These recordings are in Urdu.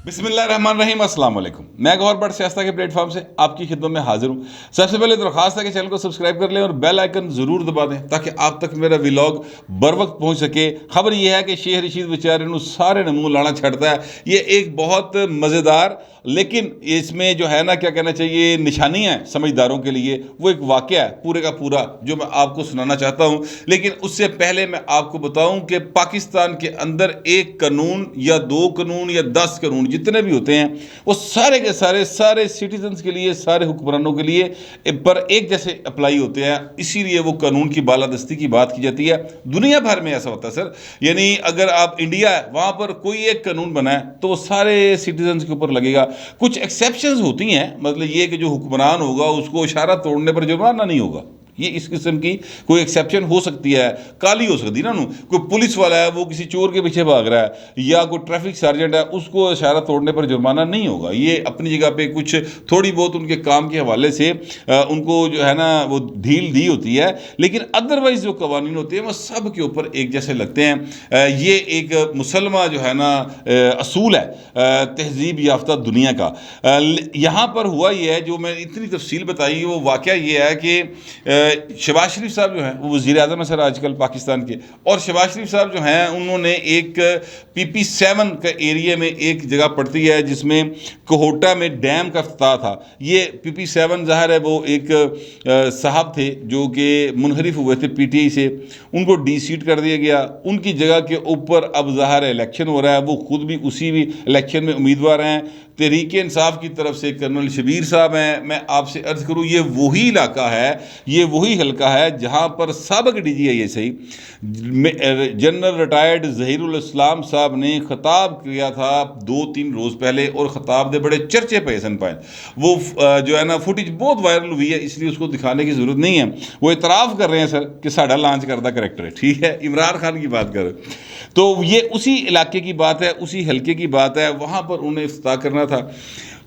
بسم اللہ الرحمن الرحیم، السلام علیکم۔ میں گوہر بٹ سیاستہ کے پلیٹ فارم سے آپ کی خدمت میں حاضر ہوں۔ سب سے پہلے درخواست ہے کہ چینل کو سبسکرائب کر لیں اور بیل آئیکن ضرور دبا دیں تاکہ آپ تک میرا ولاگ بر وقت پہنچ سکے۔ خبر یہ ہے کہ شیخ رشید بیچارے نو سارے منہ لانا چھڑتا ہے۔ یہ ایک بہت مزیدار لیکن اس میں جو ہے نا کیا کہنا چاہیے نشانیاں ہیں سمجھداروں کے لیے، وہ ایک واقعہ ہے پورے کا پورا جو میں آپ کو سنانا چاہتا ہوں۔ لیکن اس سے پہلے میں آپ کو بتاؤں کہ پاکستان کے اندر ایک قانون یا 2 قانون یا 10 قانون جتنے بھی ہوتے ہیں وہ سارے کے سارے سٹیزنز کے لیے، سارے حکمرانوں کے لیے پر ایک جیسے اپلائی ہوتے ہیں، اسی لیے وہ قانون کی بالادستی کی بات کی جاتی ہے۔ دنیا بھر میں ایسا ہوتا ہے سر، یعنی اگر آپ انڈیا ہے وہاں پر کوئی ایک قانون بنا ہے تو وہ سارے سٹیزنز کے اوپر لگے گا۔ کچھ ایکسیپشنز ہوتی ہیں، مطلب یہ کہ جو حکمران ہوگا اس کو اشارہ توڑنے پر جرمانہ نہیں ہوگا، یہ اس قسم کی کوئی ایکسیپشن ہو سکتی ہے، کالی ہو سکتی ہے نا۔ کوئی پولیس والا ہے وہ کسی چور کے پیچھے بھاگ رہا ہے یا کوئی ٹریفک سارجنٹ ہے اس کو اشارہ توڑنے پر جرمانہ نہیں ہوگا۔ یہ اپنی جگہ پہ کچھ تھوڑی بہت ان کے کام کے حوالے سے ان کو جو ہے نا وہ ڈھیل دی ہوتی ہے، لیکن ادروائز جو قوانین ہوتے ہیں وہ سب کے اوپر ایک جیسے لگتے ہیں۔ یہ ایک مسلمہ جو ہے نا اصول ہے تہذیب یافتہ دنیا کا۔ یہاں پر ہوا یہ ہے جو میں اتنی تفصیل بتائی، وہ واقعہ یہ ہے کہ شہباز شریف صاحب جو ہیں وہ وزیر اعظم ہیں سر آج کل پاکستان کے، اور شہباز شریف صاحب جو ہیں انہوں نے ایک PP7 کا ایریا میں ایک جگہ پڑتی ہے جس میں کوہوٹا میں ڈیم کا افتتاح تھا۔ یہ PP7 ظاہر ہے وہ ایک صاحب تھے جو کہ منحرف ہوئے تھے PTI سے، ان کو ڈی سیٹ کر دیا گیا۔ ان کی جگہ کے اوپر اب ظاہر ہے الیکشن ہو رہا ہے، وہ خود بھی اسی بھی الیکشن میں امیدوار ہیں۔ تحریک انصاف کی طرف سے کرنل شبیر صاحب ہیں۔ میں آپ سے عرض کروں یہ وہی علاقہ ہے، یہ وہی حلقہ ہے جہاں پر سابق DGI جنرل ریٹائرڈ ظہیر الاسلام صاحب نے خطاب کیا تھا 2-3 روز پہلے، اور خطاب دے بڑے چرچے پہ سن پائے۔ وہ جو ہے نا فوٹیج بہت وائرل ہوئی ہے، اس لیے اس کو دکھانے کی ضرورت نہیں ہے۔ وہ اعتراف کر رہے ہیں سر کہ ساڑھا لانچ کردہ کریکٹر ہے، ٹھیک ہے، عمران خان کی بات کر رہے۔ تو یہ اسی علاقے کی بات ہے، اسی حلقے کی بات ہے، وہاں پر انہیں افتتاح کرنا تھا،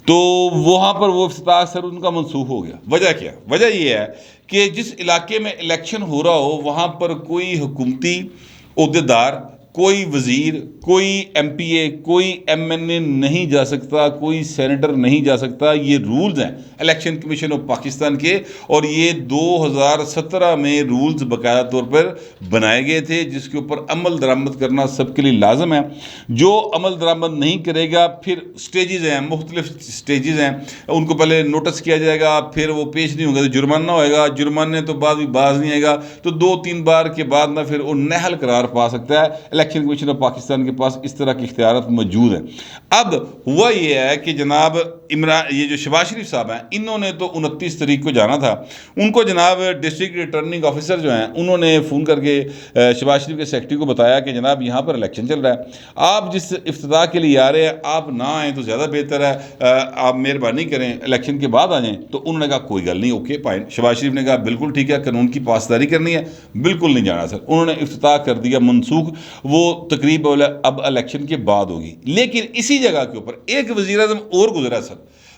تو وہاں پر وہ افتتاح سر ان کا منسوخ ہو گیا۔ وجہ کیا؟ وجہ یہ ہے کہ جس علاقے میں الیکشن ہو رہا ہو وہاں پر کوئی حکومتی عہدیدار، کوئی وزیر، کوئی MP کوئی MNA نہیں جا سکتا، کوئی سینیٹر نہیں جا سکتا۔ یہ رولز ہیں الیکشن کمیشن آف پاکستان کے، اور یہ 2017 میں رولز باقاعدہ طور پر بنائے گئے تھے جس کے اوپر عمل درآمد کرنا سب کے لیے لازم ہے۔ جو عمل درآمد نہیں کرے گا پھر سٹیجز ہیں، مختلف سٹیجز ہیں، ان کو پہلے نوٹس کیا جائے گا، پھر وہ پیش نہیں ہوگا تو جرمانہ ہوئے گا، جرمانے تو بعد بھی باز نہیں آئے گا، تو 2-3 بار کے بعد نہ پھر وہ نہل قرار پا سکتا ہے۔ الیکشن کمیشن آف پاکستان کے پاس اس طرح کے اختیارات موجود ہیں۔ اب ہوا یہ ہے کہ جناب یہ جو شہباز شریف صاحب ہیں انہوں نے تو 29 تاریخ کو جانا تھا، ان کو جناب ڈسٹرکٹ ریٹرننگ آفیسر جو ہیں انہوں نے فون کر کے شہباز شریف کے سیکرٹری کو بتایا کہ جناب یہاں پر الیکشن چل رہا ہے، آپ جس افتتاح کے لیے آ رہے ہیں آپ نہ آئیں تو زیادہ بہتر ہے، آپ مہربانی کریں الیکشن کے بعد آ جائیں۔ تو انہوں نے کہا کوئی گل نہیں، اوکے فائن۔ شہباز شریف نے کہا بالکل ٹھیک ہے، قانون کی پاسداری کرنی ہے، بالکل نہیں جانا سر۔ انہوں نے افتتاح کر دیا منسوخ، وہ تقریب اب الیکشن کے بعد ہوگی۔ لیکن اسی جگہ کے اوپر ایک وزیر اعظم اور گزرا سر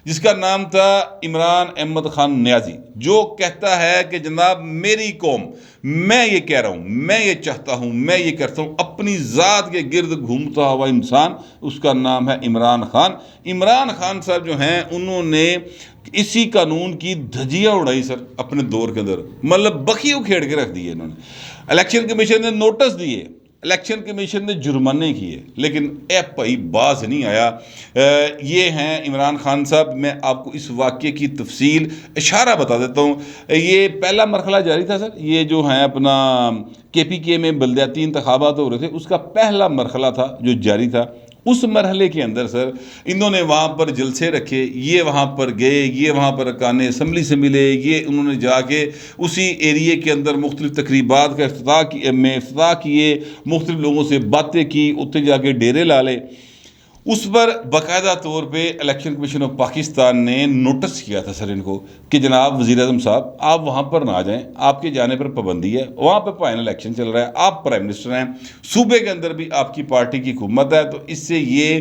جس کا نام تھا عمران احمد خان نیازی، جو کہتا ہے کہ جناب میری قوم، میں یہ کہہ رہا ہوں، میں یہ چاہتا ہوں، میں یہ کرتا ہوں، اپنی ذات کے گرد گھومتا ہوا انسان، اس کا نام ہے عمران خان۔ عمران خان صاحب جو ہیں انہوں نے اسی قانون کی دھجیاں اڑائی سر اپنے دور کے اندر، مطلب بخی اکھیڑ کے رکھ دیے انہوں نے۔ الیکشن کمیشن نے نوٹس دیے، الیکشن کمیشن نے جرمانے کیے، لیکن اے بھائی باز نہیں آیا۔ یہ ہیں عمران خان صاحب۔ میں آپ کو اس واقعے کی تفصیل اشارہ بتا دیتا ہوں۔ یہ پہلا مرحلہ جاری تھا سر، یہ جو ہیں اپنا KPK میں بلدیاتی انتخابات ہو رہے تھے، اس کا پہلا مرحلہ تھا جو جاری تھا۔ اس مرحلے کے اندر سر انہوں نے وہاں پر جلسے رکھے، یہ وہاں پر گئے، یہ وہاں پر ارکان اسمبلی سے ملے، یہ انہوں نے جا کے اسی ایریے کے اندر مختلف تقریبات کا افتتاح کیے، مختلف لوگوں سے باتیں کی، اتنے جا کے ڈیرے لا لے۔ اس پر باقاعدہ طور پہ الیکشن کمیشن آف پاکستان نے نوٹس کیا تھا سر ان کو کہ جناب وزیر اعظم صاحب آپ وہاں پر نہ جائیں، آپ کے جانے پر پابندی ہے، وہاں پہ فائنل الیکشن چل رہا ہے، آپ پرائم منسٹر ہیں، صوبے کے اندر بھی آپ کی پارٹی کی حکومت ہے، تو اس سے یہ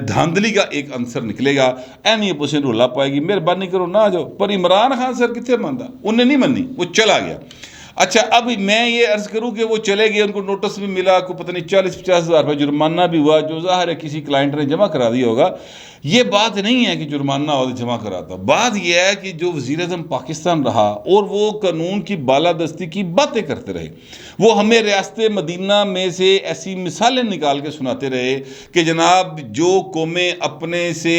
دھاندلی کا ایک عنصر نکلے گا، اینی اپوزیشن رولا پائے گی، مہربانی کرو نہ جاؤ۔ پر عمران خان سر کتنے مانتا، انہیں نہیں منی، وہ چلا گیا۔ اچھا اب میں یہ عرض کروں کہ وہ چلے گئے، ان کو نوٹس بھی ملا، کو پتہ نہیں 40-50 ہزار روپے جرمانہ بھی ہوا، جو ظاہر ہے کسی کلائنٹ نے جمع کرا دیا ہوگا۔ یہ بات نہیں ہے کہ جرمانہ اور جمع کراتا، بات یہ ہے کہ جو وزیر اعظم پاکستان رہا اور وہ قانون کی بالادستی کی باتیں کرتے رہے، وہ ہمیں ریاست مدینہ میں سے ایسی مثالیں نکال کے سناتے رہے کہ جناب جو قومیں اپنے سے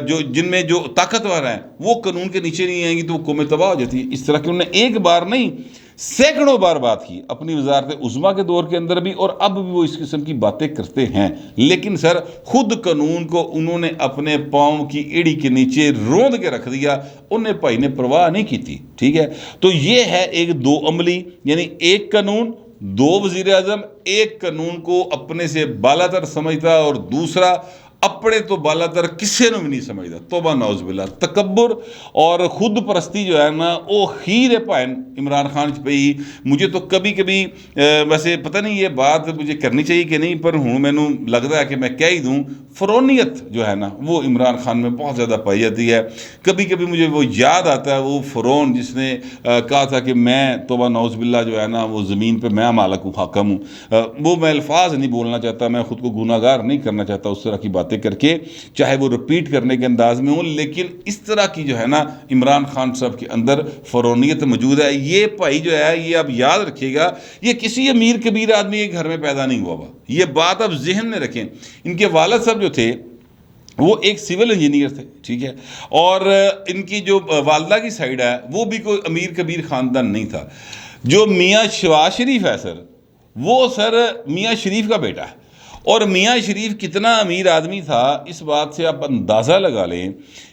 جن میں جو طاقتور ہیں وہ قانون کے نیچے نہیں آئیں گی تو وہ قومیں تباہ ہو جاتی ہیں۔ اس طرح کہ انہوں نے ایک بار نہیں سینکڑوں بار بات کی اپنی وزارت عظمیٰ کے دور کے اندر بھی، اور اب بھی وہ اس قسم کی باتیں کرتے ہیں، لیکن سر خود قانون کو انہوں نے اپنے پاؤں کی ایڑی کے نیچے روند کے رکھ دیا، انہیں بھائی نے پرواہ نہیں کی تھی، ٹھیک ہے۔ تو یہ ہے ایک دو عملی، یعنی ایک قانون، دو وزیر اعظم، ایک قانون کو اپنے سے بالا تر سمجھتا اور دوسرا اپنے تو بالا تر کسی نے بھی نہیں سمجھتا۔ توبہ نعوذ باللہ، تکبر اور خود پرستی جو ہے نا وہ خیر پائن عمران خان پہ ہی۔ مجھے تو کبھی کبھی ویسے پتہ نہیں یہ بات مجھے کرنی چاہیے کہ نہیں، پر ہوں مینوں لگتا ہے کہ میں کہہ ہی دوں، فرونیت جو ہے نا وہ عمران خان میں بہت زیادہ پائی جاتی ہے۔ کبھی کبھی مجھے وہ یاد آتا ہے وہ فرعون جس نے کہا تھا کہ میں توبہ نعوذ باللہ جو ہے نا وہ زمین پہ میں مالک ہوں، حاکم ہوں۔ وہ میں الفاظ نہیں بولنا چاہتا، میں خود کو گناہ گار نہیں کرنا چاہتا اس طرح کی باتیں کر کے، چاہے وہ رپیٹ کرنے کے انداز میں ہوں، لیکن اس طرح کی جو ہے نا عمران خان صاحب کے اندر فرونیت موجود ہے۔ یہ بھائی جو ہے یہ آپ یاد رکھیے گا، یہ کسی امیر کبیر آدمی کے گھر میں پیدا نہیں ہوا ہوا، یہ بات آپ ذہن میں رکھیں۔ ان کے والد صاحب جو تھے وہ ایک سول انجینئر تھے، ٹھیک ہے، اور ان کی جو والدہ کی سائیڈ ہے وہ بھی کوئی امیر کبیر خاندان نہیں تھا۔ جو میاں شواز شریف ہے سر، وہ سر میاں شریف کا بیٹا ہے، اور میاں شریف کتنا امیر آدمی تھا اس بات سے آپ اندازہ لگا لیں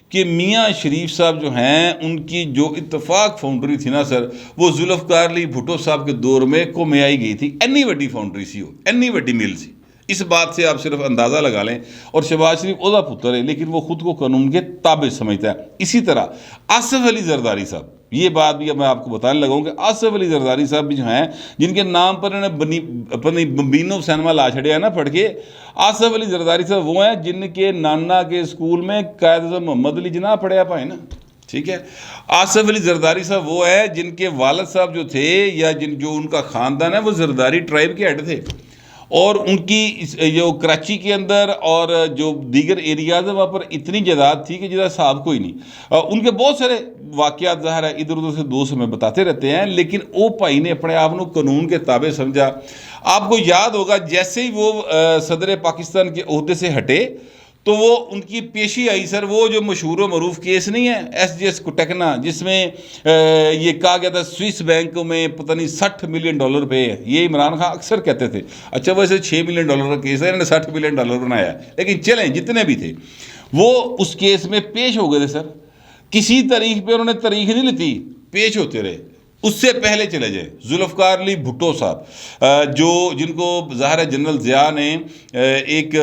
کہ میاں شریف صاحب جو ہیں ان کی جو اتفاق فاؤنڈری تھی نا سر، وہ ذوالفقار علی بھٹو صاحب کے دور میں کو میں آئی گئی تھی، اینی وڈی فاؤنڈری سی ہو، اینی وڈی مل سی۔ اس بات سے آپ صرف اندازہ لگا لیں۔ اور شہباز شریف عہدہ پتر ہے لیکن وہ خود کو قانون کے تابع سمجھتا ہے۔ اسی طرح آصف علی زرداری صاحب، یہ بات بھی اب میں آپ کو بتانے لگا ہوں کہ آصف علی زرداری صاحب بھی جو ہیں جن کے نام پر انہوں نے اپنی بمبینو سینما لا چھڑیا ہے نا پڑھ کے، آصف علی زرداری صاحب وہ ہیں جن کے نانا کے اسکول میں قائد اعظم محمد علی جناح پڑھیا پائے نا، ٹھیک ہے۔ آصف علی زرداری صاحب وہ ہے جن کے والد صاحب جو تھے یا جو ان کا خاندان ہے وہ زرداری ٹرائب کے ہیڈ تھے، اور ان کی جو کراچی کے اندر اور جو دیگر ایریاز ہیں وہاں پر اتنی جائیداد تھی کہ جیسا صاحب کوئی نہیں۔ ان کے بہت سارے واقعات ظاہر ہے ادھر ادھر سے دوست ہمیں بتاتے رہتے ہیں، لیکن او بھائی نے اپنے آپ کو قانون کے تابع سمجھا۔ آپ کو یاد ہوگا جیسے ہی وہ صدر پاکستان کے عہدے سے ہٹے تو وہ ان کی پیشی آئی سر، وہ جو مشہور و معروف کیس نہیں ہے ایس جی ایس کوٹیکنا، جس میں یہ کہا گیا تھا سوئس بینک میں پتہ نہیں $60 ملین پہ ہے۔ یہ عمران خان اکثر کہتے تھے، اچھا ویسے $6 ملین کا کیس ہے، انہوں نے $60 ملین بنایا، لیکن چلیں جتنے بھی تھے وہ اس کیس میں پیش ہو گئے تھے سر۔ کسی تاریخ پہ انہوں نے تاریخ نہیں لیتی، پیش ہوتے رہے۔ اس سے پہلے چلے جائیں ذوالفقار علی بھٹو صاحب، جن کو ظاہر جنرل ضیاء نے ایک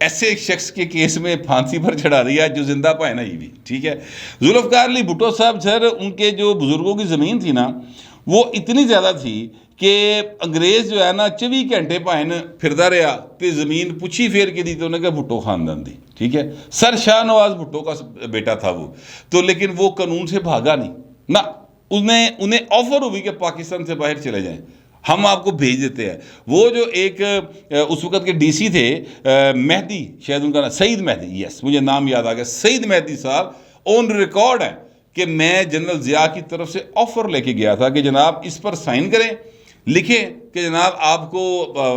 ایسے شخص کے کیس میں پھانسی پر چڑھا دیا جو زندہ پائے نا، یہ بھی ٹھیک ہے۔ ذوالفقار علی بھٹو صاحب سر، ان کے جو بزرگوں کی زمین تھی نا وہ اتنی زیادہ تھی کہ انگریز جو ہے نا 24 گھنٹے پائن پھردا رہا تے زمین پوچھی پھیر کے دی تو انہیں کہا بھٹو خاندان دی، ٹھیک ہے۔ سر شاہ نواز بھٹو کا بیٹا تھا وہ تو، لیکن وہ قانون سے بھاگا نہیں نہ، انہیں آفر ہوئی کہ پاکستان سے باہر چلے جائیں، ہم آپ کو بھیج دیتے ہیں۔ وہ جو ایک اس وقت کے ڈی سی تھے مہدی، شاید ان کا نام سعید مہدی، یس مجھے نام یاد آ گیا، سعید مہدی صاحب آن ریکارڈ ہے کہ میں جنرل ضیاء کی طرف سے آفر لے کے گیا تھا کہ جناب اس پر سائن کریں، لکھیں کہ جناب آپ کو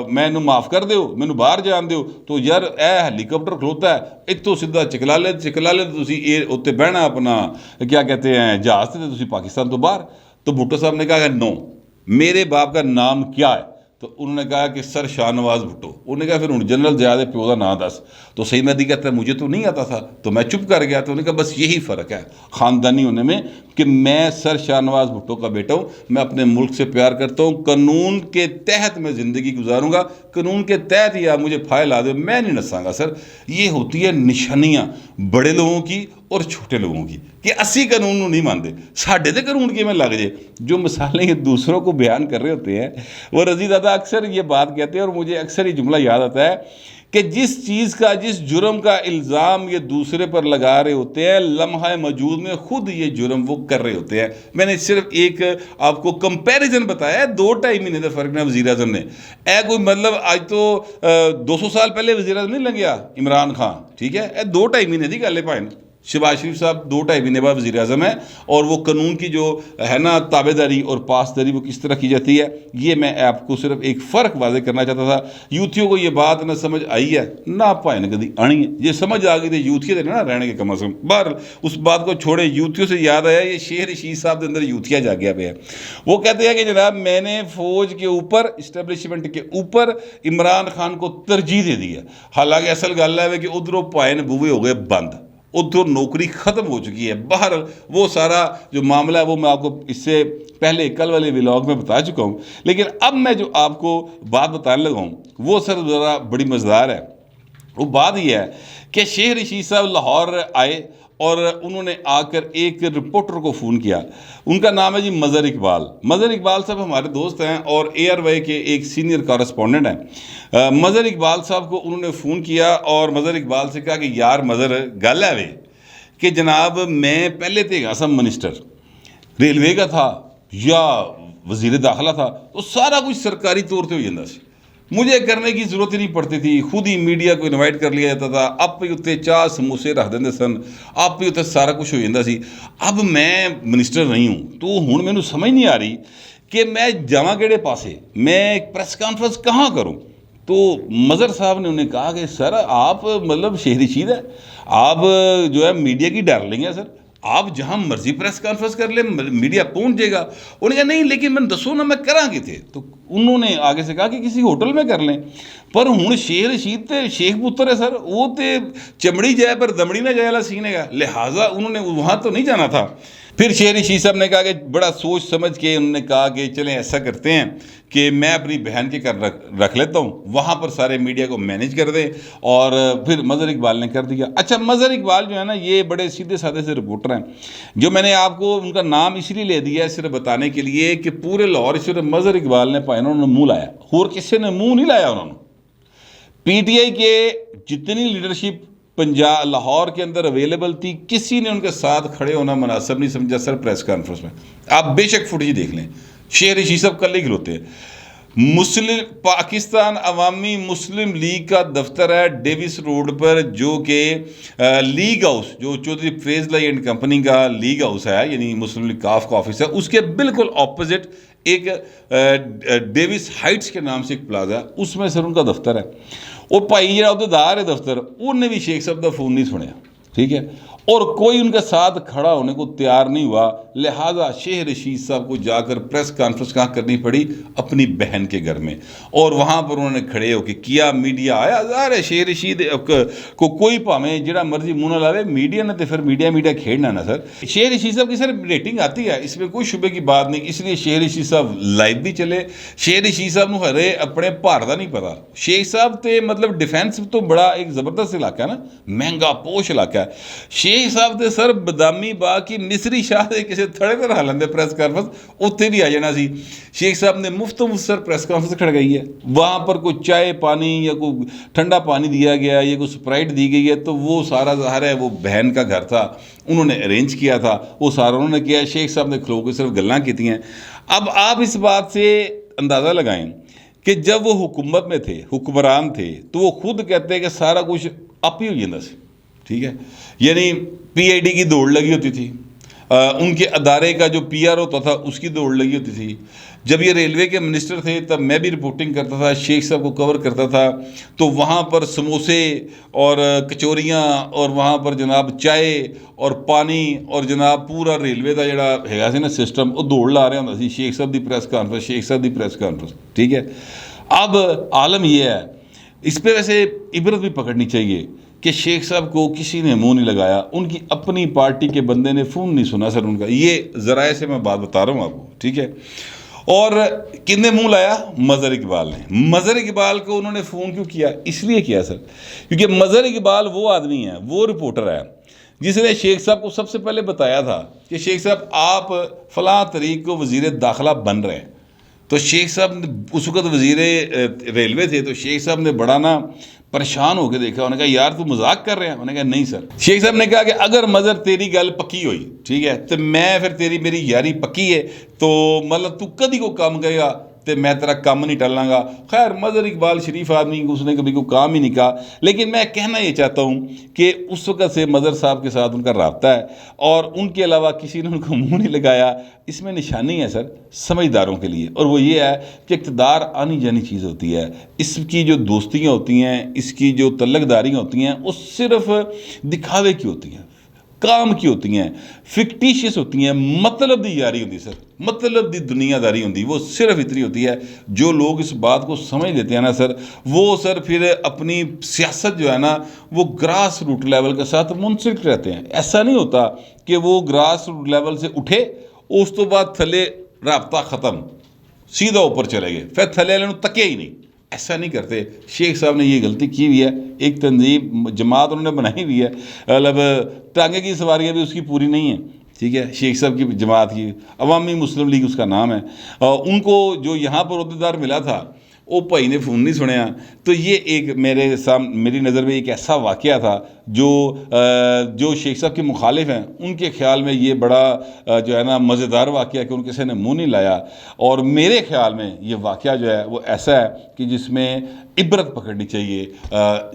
میں معاف کر دیو، میں باہر جان دیو، تو یار اے ہیلی کاپٹر کھلوتا ہے ایک تو سیدھا چکلا لے تو تسی اتنے بہنا اپنا کیا کہتے ہیں جہاز سے تسی پاکستان تو باہر۔ تو بھٹو صاحب نے کہا کہ نو، میرے باپ کا نام کیا ہے؟ تو انہوں نے کہا کہ سر شاہ نواز بھٹو۔ انہوں نے کہا پھر ہوں جنرل ضیاء دے پیو دا نام دس۔ تو سعید مہدی کہتا ہے مجھے تو نہیں آتا تھا، تو میں چپ کر گیا۔ تو انہوں نے کہا بس یہی فرق ہے خاندانی ہونے میں کہ میں سر شاہ نواز بھٹو کا بیٹا ہوں، میں اپنے ملک سے پیار کرتا ہوں، قانون کے تحت میں زندگی گزاروں گا، قانون کے تحت ہی آپ مجھے پھائے لا دو، میں نہیں نساں گا۔ سر یہ ہوتی ہے نشانیاں بڑے لوگوں کی اور چھوٹے لوگوں کی کہ اسی قانون کو نہیں مانتے، ساڈے تے قانون کی میں لگ جائے۔ جو مثالیں یہ دوسروں کو بیان کر رہے ہوتے ہیں وہ رضی دادا اکثر یہ بات کہتے ہیں، اور مجھے اکثر یہ جملہ یاد آتا ہے کہ جس چیز کا جس جرم کا الزام یہ دوسرے پر لگا رہے ہوتے ہیں لمحہ موجود میں خود یہ جرم وہ کر رہے ہوتے ہیں. میں نے صرف ایک آپ کو کمپیریزن بتایا ہے, 2-2.5 مہینے کا فرق نہ وزیر اعظم نے. کوئی مطلب آج تو 200 سال پہلے وزیر اعظم نہیں لگیا عمران خان, ٹھیک ہے, 2.5 مہینے کی گل ہے بھائی. شہباز شریف صاحب 2-2.5 مہینے بعد وزیر اعظم ہے, اور وہ قانون کی جو ہے نا تابع داری اور پاسداری وہ کس طرح کی جاتی ہے, یہ میں آپ کو صرف ایک فرق واضح کرنا چاہتا تھا. یوتھیوں کو یہ بات نہ سمجھ آئی ہے نہ پائے نہ کدی آنی ہے, یہ سمجھ آ گئی تھی یوتھیا دے نا رہنے کے کم از کم. باہر اس بات کو چھوڑے, یوتھیوں سے یاد آیا یہ شیر رشید صاحب کے اندر یوتھیا جا گیا پہ ہے. وہ کہتے ہیں کہ جناب میں نے فوج کے اوپر اسٹیبلشمنٹ کے اوپر عمران خان کو ترجیح دے دی ہے. حالانکہ اصل گل ہے کہ ادھروں پائے بوے ہو گئے بند, ادھر نوکری ختم ہو چکی ہے. باہر وہ سارا جو معاملہ ہے وہ میں آپ کو اس سے پہلے کل والے ولاگ میں بتا چکا ہوں, لیکن اب میں جو آپ کو بات بتانے لگا ہوں وہ سر ذرا بڑی مزیدار ہے. وہ بات یہ ہے کہ شیر رشید صاحب لاہور آئے اور انہوں نے آ کر ایک رپورٹر کو فون کیا. ان کا نام ہے جی مظہر اقبال. مظہر اقبال صاحب ہمارے دوست ہیں اور اے آر وائی کے ایک سینئر کارسپونڈنٹ ہیں. مظہر اقبال صاحب کو انہوں نے فون کیا اور مظہر اقبال سے کہا کہ یار مظہر گل ہے کہ جناب میں پہلے تو ایک منسٹر ریلوے کا تھا یا وزیر داخلہ تھا تو سارا کچھ سرکاری طور پہ ہو جاتا سی, مجھے کرنے کی ضرورت ہی نہیں پڑتی تھی, خود ہی میڈیا کو انوائٹ کر لیا جاتا تھا, آپ بھی اتنے چاہ سموسے رکھ دیں سن, آپ بھی اتنے سارا کچھ ہو جاتا سی. اب میں منسٹر نہیں ہوں تو ہوں مینوں سمجھ نہیں آ رہی کہ میں جاواں کہڑے پاسے, میں ایک پریس کانفرنس کہاں کروں. تو مظہر صاحب نے انہیں کہا کہ سر آپ مطلب شیر رشید ہے, آپ جو ہے میڈیا کی ڈارلنگ ہے سر, آپ جہاں مرضی پریس کانفرنس کر لیں میڈیا پہنچ جائے گا. انہوں نے کہا نہیں لیکن میں دسو نا میں کراں گے تھے. تو انہوں نے آگے سے کہا کہ کسی ہوٹل میں کر لیں, پر ہوں شیر رشید تے شیخ پتر ہے سر, وہ تے چمڑی جائے پر دمڑی نہ جائے والا سینے کا, لہٰذا انہوں نے وہاں تو نہیں جانا تھا. پھر شیر رشید صاحب نے کہا کہ بڑا سوچ سمجھ کے انہوں نے کہا کہ چلیں ایسا کرتے ہیں کہ میں اپنی بہن کے گھر رکھ لیتا ہوں, وہاں پر سارے میڈیا کو مینیج کر دیں. اور پھر مظہر اقبال نے کر دیا. اچھا مظہر اقبال جو ہے نا یہ بڑے سیدھے سادے سے رپورٹر ہیں, جو میں نے آپ کو ان کا نام اس لیے لے دیا ہے صرف بتانے کے لیے کہ پورے لاہور صرف مظہر اقبال نے پائے انہوں نے منہ لایا, اور کسی نے منہ نہیں لایا. انہوں نے پی ٹی آئی کے جتنی لیڈرشپ پنجاب لاہور کے اندر اویلیبل تھی کسی نے ان کے ساتھ کھڑے ہونا مناسب نہیں سمجھا سر پریس کانفرنس میں. آپ بے شک فوٹیج دیکھ لیں, شیر رشید صاحب کل ہی کھلوتے ہیں. پاکستان عوامی مسلم لیگ کا دفتر ہے ڈیوس روڈ پر, جو کہ لیگ ہاؤس جو چودھری فیض لائی اینڈ کمپنی کا لیگ ہاؤس ہے, یعنی مسلم لیگ کاف کا آفس ہے, اس کے بالکل اپوزٹ ایک ڈیوس ہائٹس کے نام سے ایک پلازا ہے, اس میں سر ان کا دفتر ہے. اور بھائی جہاں عہدیدار ہے دفتر, انہوں نے بھی شیخ صاحب کا فون نہیں سنیا, ٹھیک ہے, اور کوئی ان کے ساتھ کھڑا ہونے کو تیار نہیں ہوا. لہٰذا شیر رشید صاحب کو جا کر پریس کانفرنس کہاں کرنی پڑی, اپنی بہن کے گھر میں, اور وہاں پر انہوں نے کھڑے ہو کے کیا. میڈیا آیا, ظاہر ہے شیر رشید کو کوئی پاویں جڑا مرضی منہ نہ لاوے, میڈیا نے تو پھر میڈیا کھیڑنا نا سر. شیر رشید صاحب کی سر ریٹنگ آتی ہے, اس میں کوئی شبے کی بات نہیں, اس لیے شیر رشید صاحب لائیو بھی چلے. شیر رشید صاحب نو ہرے اپنے بھار کا نہیں پتا. شیخ صاحب تے مطلب ڈیفینس تو بڑا ایک زبردست علاقہ ہے نا, مہنگا پوش علاقہ ہے. شیخ صاحب تے سر بدامی باغ کی مصری شاہ دے کسی تھڑے تے رہ لیندے پریس کانفرنس, اتنے بھی آ جانا سی. شیخ صاحب نے مفت سر پریس کانفرنس کھڑ گئی ہے, وہاں پر کوئی چائے پانی یا کوئی ٹھنڈا پانی دیا گیا یا کوئی سپرائٹ دی گئی ہے, تو وہ سارا ظاہر ہے وہ بہن کا گھر تھا, انہوں نے ارینج کیا تھا, وہ سارا انہوں نے کیا. شیخ صاحب نے کھلو کے صرف گلاں کی ہیں. اب آپ اس بات سے اندازہ لگائیں کہ جب وہ حکومت میں تھے, حکمران تھے, تو وہ خود کہتے ہیں کہ سارا کچھ آپ ہی ہو جاتا سی, ٹھیک ہے, یعنی پی آئی ڈی کی دوڑ لگی ہوتی تھی, ان کے ادارے کا جو پی آر ہوتا تھا اس کی دوڑ لگی ہوتی تھی. جب یہ ریلوے کے منسٹر تھے تب میں بھی رپورٹنگ کرتا تھا, شیخ صاحب کو کور کرتا تھا, تو وہاں پر سموسے اور کچوریاں اور وہاں پر جناب چائے اور پانی اور جناب پورا ریلوے کا جڑا ہے سی نا سسٹم وہ دوڑ لا رہا ہوتا سی. شیخ صاحب دی پریس کانفرنس, شیخ صاحب دی پریس کانفرنس, ٹھیک ہے. اب عالم یہ ہے, اس پہ ویسے عبرت بھی پکڑنی چاہیے کہ شیخ صاحب کو کسی نے منہ نہیں لگایا, ان کی اپنی پارٹی کے بندے نے فون نہیں سنا سر ان کا. یہ ذرائع سے میں بات بتا رہا ہوں آپ کو, ٹھیک ہے. اور کن نے منہ لایا؟ مظہر اقبال نے. مظہر اقبال کو انہوں نے فون کیوں کیا؟ اس لیے کیا سر کیونکہ مظہر اقبال وہ آدمی ہے, وہ رپورٹر ہے جس نے شیخ صاحب کو سب سے پہلے بتایا تھا کہ شیخ صاحب آپ فلاں تاریخ کو وزیر داخلہ بن رہے ہیں. تو شیخ صاحب اس وقت وزیر ریلوے تھے, تو شیخ صاحب نے بڑا نا پریشان ہو کے دیکھا، انہوں نے کہا یار تو مذاق کر رہے ہیں؟ انہوں نے کہا نہیں سر۔ شیخ صاحب نے کہا کہ اگر مظہر تیری گل پکی ہوئی، ٹھیک ہے، تو میں پھر میری یاری پکی ہے، تو مطلب تو کدی کو کام کرے گا تو میں تیرا کام نہیں ٹلنا گا۔ خیر مظہر اقبال شریف آدمی، اس نے کبھی کوئی کام ہی نہیں کہا، لیکن میں کہنا یہ چاہتا ہوں کہ اس وقت سے مظہر صاحب کے ساتھ ان کا رابطہ ہے، اور ان کے علاوہ کسی نے ان کو منہ نہیں لگایا۔ اس میں نشانی ہے سر سمجھداروں کے لیے، اور وہ یہ ہے کہ اقتدار آنی جانی چیز ہوتی ہے، اس کی جو دوستیاں ہوتی ہیں، اس کی جو تعلق داریاں ہوتی ہیں، وہ صرف دکھاوے کی ہوتی ہیں، کام کی ہوتی ہیں، فکٹیشیس ہوتی ہیں، مطلب دی یاری ہوتی ہے سر، مطلب دی دنیا داری ہوتی ہے، وہ صرف اتنی ہوتی ہے۔ جو لوگ اس بات کو سمجھ لیتے ہیں نا سر، وہ سر پھر اپنی سیاست جو ہے نا وہ گراس روٹ لیول کے ساتھ منسلک رہتے ہیں۔ ایسا نہیں ہوتا کہ وہ گراس روٹ لیول سے اٹھے اس تو بعد تھلے رابطہ ختم، سیدھا اوپر چلے گئے، پھر تھلے والے تکے ہی نہیں، ایسا نہیں کرتے۔ شیخ صاحب نے یہ غلطی کی ہوئی ہے، ایک تنظیم جماعت انہوں نے بنائی ہوئی ہے، مطلب ٹانگے کی سواریاں بھی اس کی پوری نہیں ہیں، ٹھیک ہے، شیخ صاحب کی جماعت کی عوامی مسلم لیگ اس کا نام ہے، ان کو جو یہاں پر عہدیدار ملا تھا وہ بھائی نے فون نہیں سنیا، تو یہ ایک میری نظر میں ایک ایسا واقعہ تھا جو شیخ صاحب کے مخالف ہیں ان کے خیال میں یہ بڑا جو ہے نا مزیدار واقعہ کہ ان کسی نے منہ نہیں لایا، اور میرے خیال میں یہ واقعہ جو ہے وہ ایسا ہے کہ جس میں عبرت پکڑنی چاہیے،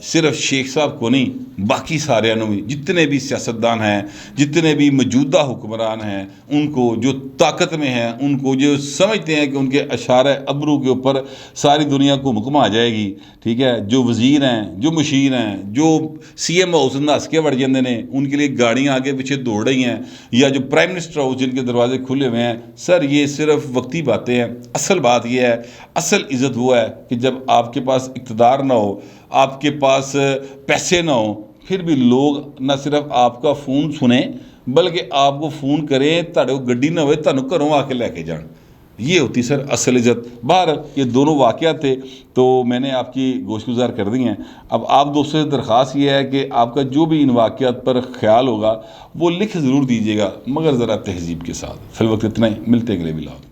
صرف شیخ صاحب کو نہیں، باقی سارے بھی، جتنے بھی سیاستدان ہیں، جتنے بھی موجودہ حکمران ہیں، ان کو جو طاقت میں ہیں، ان کو جو سمجھتے ہیں کہ ان کے اشارہ ابرو کے اوپر ساری دنیا کو حکم آ جائے گی، ٹھیک ہے، جو وزیر ہیں، جو مشیر ہیں، جو سی ایم ہاؤس نس کے وڑ جاندے نے، ان کے لیے گاڑیاں آگے پیچھے دوڑ رہی ہیں، یا جو پرائم منسٹر ہاؤس جن کے دروازے کھلے ہوئے ہیں، سر یہ صرف وقتی باتیں ہیں۔ اصل بات یہ ہے، اصل عزت وہ ہے کہ جب آپ کے پاس اقتدار نہ ہو، آپ کے پاس پیسے نہ ہوں، پھر بھی لوگ نہ صرف آپ کا فون سنیں بلکہ آپ کو فون کریں، تہاڈے کو گڈی نہ ہوئے تہانوں گھروں آ کے لے کے جان، یہ ہوتی سر اصل عزت۔ باہر یہ دونوں واقعات تھے تو میں نے آپ کی گوش گزار کر دی ہیں۔ اب آپ دوستوں سے درخواست یہ ہے کہ آپ کا جو بھی ان واقعات پر خیال ہوگا وہ لکھ ضرور دیجیے گا، مگر ذرا تہذیب کے ساتھ۔ فی الوقت اتنا ہی، ملتے ہیں اگلے ولاگ۔